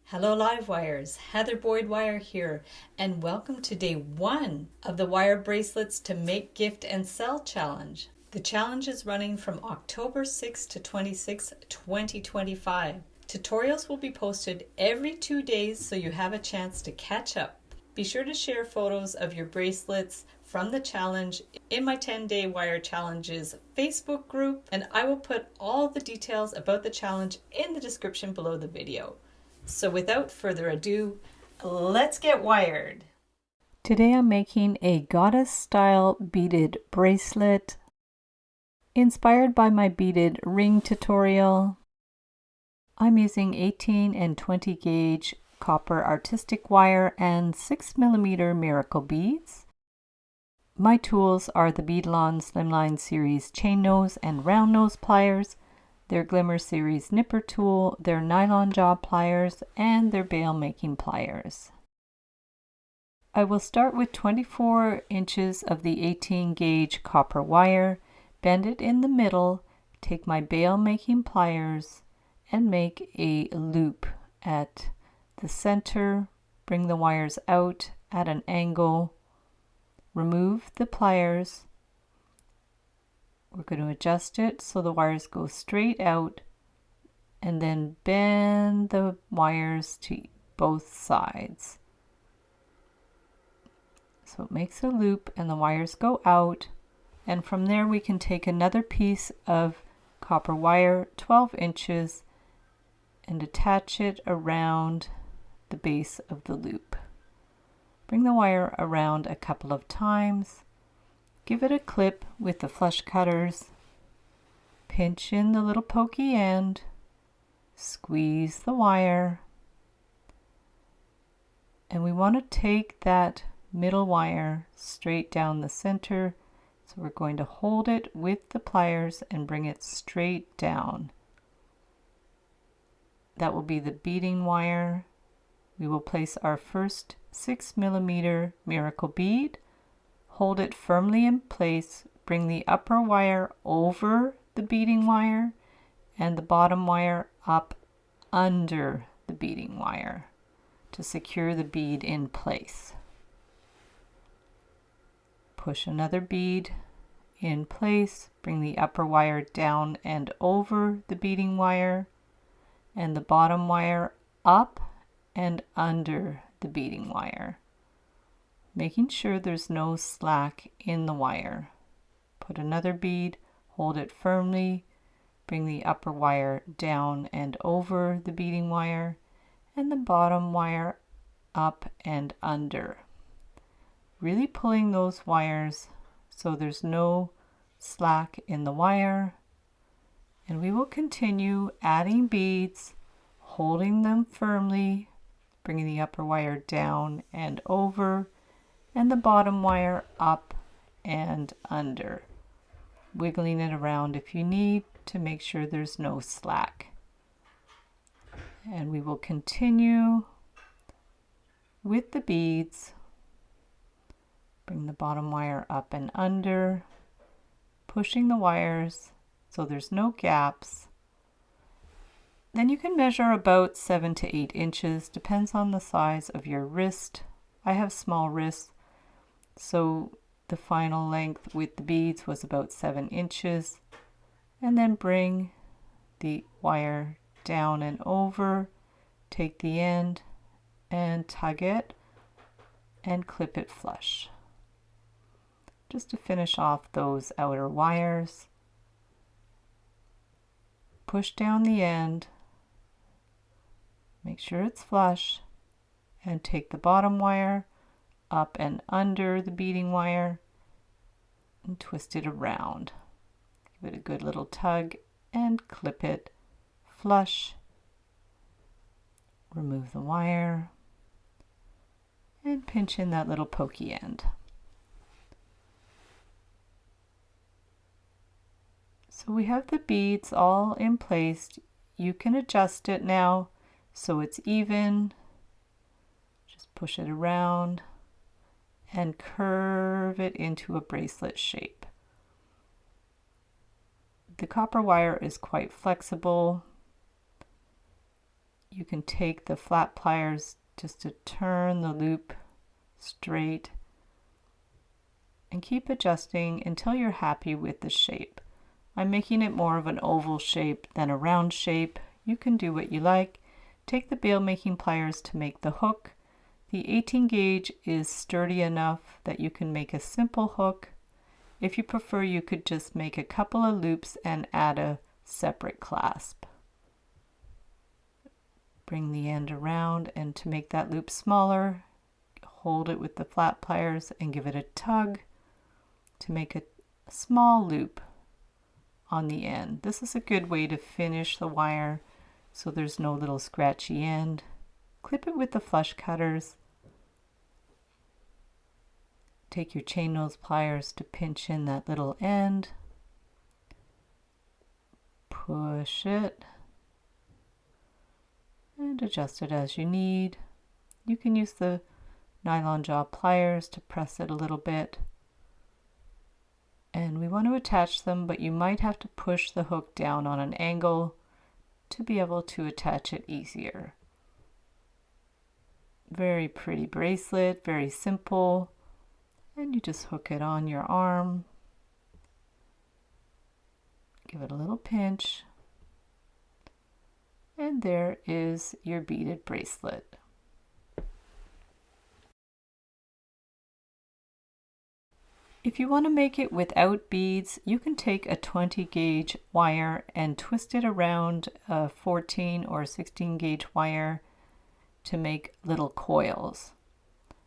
Hello live wires, Heather Boyd Wire here, and welcome to day 1 of the Wire Bracelets to Make, Gift, and Sell Challenge. The challenge is running from October 6 to 26, 2025. Tutorials will be posted every 2 days so you have a chance to catch up. Be sure to share photos of your bracelets from the challenge in my 10-day Wire Challenges Facebook group, and I will put all the details about the challenge in the description below the video. So without further ado, let's get wired. Today I'm making a goddess style beaded bracelet inspired by my beaded ring tutorial. I'm using 18 and 20 gauge copper artistic wire and 6mm miracle beads. My tools are the Beadalon Slimline Series chain nose and round nose pliers, their Glimmer Series nipper tool, their nylon jaw pliers, and their bail making pliers. I will start with 24 inches of the 18 gauge copper wire, bend it in the middle, take my bail making pliers, and make a loop at the center, bring the wires out at an angle, remove the pliers. We're going to adjust it so the wires go straight out, and then bend the wires to both sides. So it makes a loop and the wires go out, and from there we can take another piece of copper wire, 12 inches, and attach it around the base of the loop. Bring the wire around a couple of times. Give it a clip with the flush cutters, pinch in the little pokey end, squeeze the wire, and we want to take that middle wire straight down the center, so we're going to hold it with the pliers and bring it straight down. That will be the beading wire. We will place our first 6mm miracle bead. Hold it firmly in place, bring the upper wire over the beading wire and the bottom wire up under the beading wire to secure the bead in place. Push another bead in place, bring the upper wire down and over the beading wire and the bottom wire up and under the beading wire, making sure there's no slack in the wire. Put another bead, hold it firmly, bring the upper wire down and over the beading wire and the bottom wire up and under. Really pulling those wires so there's no slack in the wire. And we will continue adding beads, holding them firmly, bringing the upper wire down and over and the bottom wire up and under, wiggling it around if you need to make sure there's no slack. And we will continue with the beads, bring the bottom wire up and under, pushing the wires so there's no gaps. Then you can measure about 7 to 8 inches, depends on the size of your wrist. I have small wrists, so the final length with the beads was about 7 inches. And then bring the wire down and over, take the end and tug it and clip it flush. Just to finish off those outer wires, push down the end, make sure it's flush, and take the bottom wire up and under the beading wire and twist it around. Give it a good little tug and clip it flush. Remove the wire and pinch in that little pokey end. So we have the beads all in place. You can adjust it now so it's even. Just push it around and curve it into a bracelet shape. The copper wire is quite flexible. you can take the flat pliers just to turn the loop straight and keep adjusting until you're happy with the shape. I'm making it more of an oval shape than a round shape. You can do what you like. Take the bail making pliers to make the hook. The 18 gauge is sturdy enough that you can make a simple hook. If you prefer, you could just make a couple of loops and add a separate clasp. Bring the end around, and to make that loop smaller, hold it with the flat pliers and give it a tug to make a small loop on the end. This is a good way to finish the wire so there's no little scratchy end. Clip it with the flush cutters. Take your chain nose pliers to pinch in that little end. Push it and adjust it as you need. You can use the nylon jaw pliers to press it a little bit. And we want to attach them, but you might have to push the hook down on an angle to be able to attach it easier. Very pretty bracelet, very simple. And you just hook it on your arm. Give it a little pinch. And there is your beaded bracelet. If you want to make it without beads, you can take a 20 gauge wire and twist it around a 14 or 16 gauge wire to make little coils.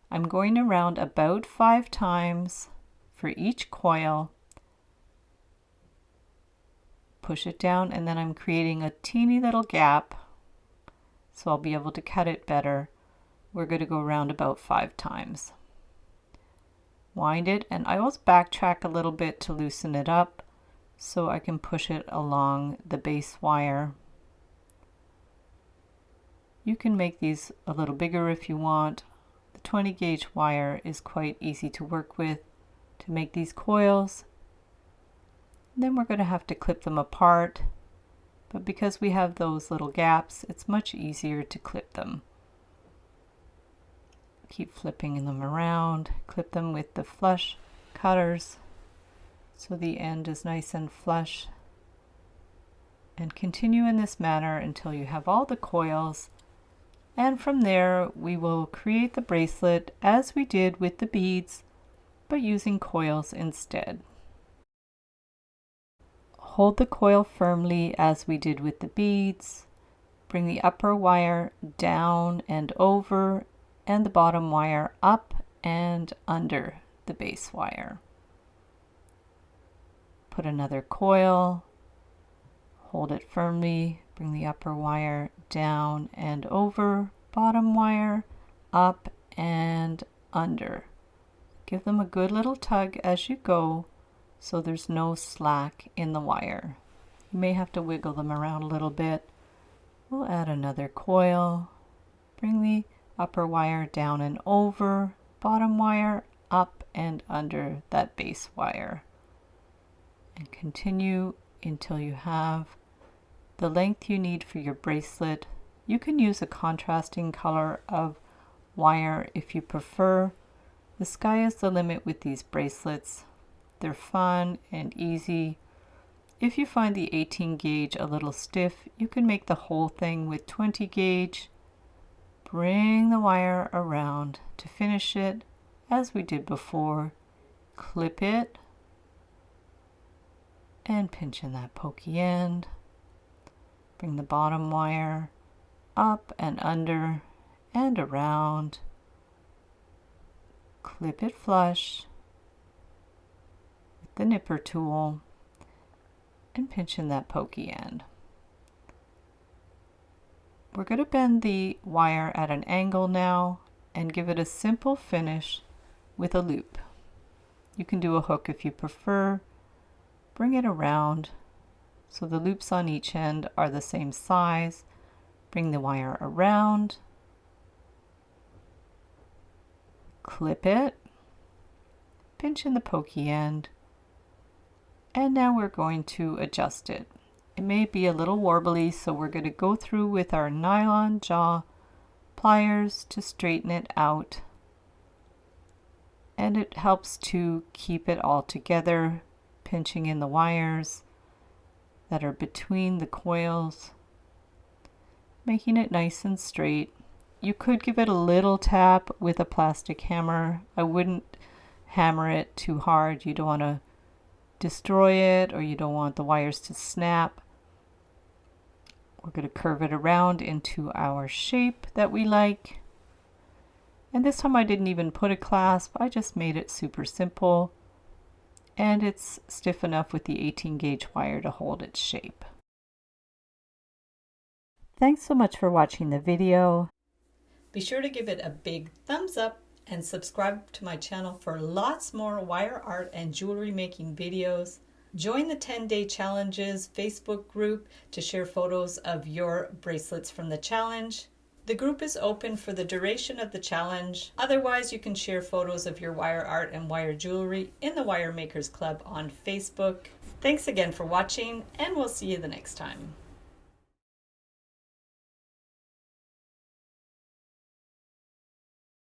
I'm going around about 5 times for each coil. Push it down, and then I'm creating a teeny little gap so I'll be able to cut it better. We're going to go around about 5 times. Wind it, and I always backtrack a little bit to loosen it up so I can push it along the base wire. You can make these a little bigger if you want. The 20 gauge wire is quite easy to work with to make these coils. Then we're going to have to clip them apart, but because we have those little gaps, it's much easier to clip them. Keep flipping them around, clip them with the flush cutters so the end is nice and flush, and continue in this manner until you have all the coils. And from there we will create the bracelet as we did with the beads, but using coils instead. Hold the coil firmly as we did with the beads. Bring the upper wire down and over, and the bottom wire up and under the base wire. Put another coil, hold it firmly, bring the upper wire down and over, bottom wire up and under. Give them a good little tug as you go so there's no slack in the wire. You may have to wiggle them around a little bit. We'll add another coil, bring the upper wire down and over, bottom wire up and under that base wire, and continue until you have the length you need for your bracelet. You can use a contrasting color of wire if you prefer. The sky is the limit with these bracelets. They're fun and easy. If you find the 18 gauge a little stiff, you can make the whole thing with 20 gauge. Bring the wire around to finish it as we did before. Clip it and pinch in that pokey end. Bring the bottom wire up and under and around. Clip it flush with the nipper tool and pinch in that pokey end. We're going to bend the wire at an angle now and give it a simple finish with a loop. You can do a hook if you prefer. Bring it around so the loops on each end are the same size. Bring the wire around, clip it, pinch in the pokey end, and now we're going to adjust it. It may be a little warbly, so we're going to go through with our nylon jaw pliers to straighten it out. And it helps to keep it all together, pinching in the wires that are between the coils, making it nice and straight. You could give it a little tap with a plastic hammer. I wouldn't hammer it too hard. You don't want to destroy it, or you don't want the wires to snap. We're going to curve it around into our shape that we like. And this time I didn't even put a clasp. I just made it super simple. And it's stiff enough with the 18 gauge wire to hold its shape. Thanks so much for watching the video. Be sure to give it a big thumbs up and subscribe to my channel for lots more wire art and jewelry making videos. Join the 10-day challenges Facebook group to share photos of your bracelets from the challenge. The group is open for the duration of the challenge. Otherwise, you can share photos of your wire art and wire jewelry in the Wire Makers Club on Facebook. Thanks again for watching, and we'll see you the next time.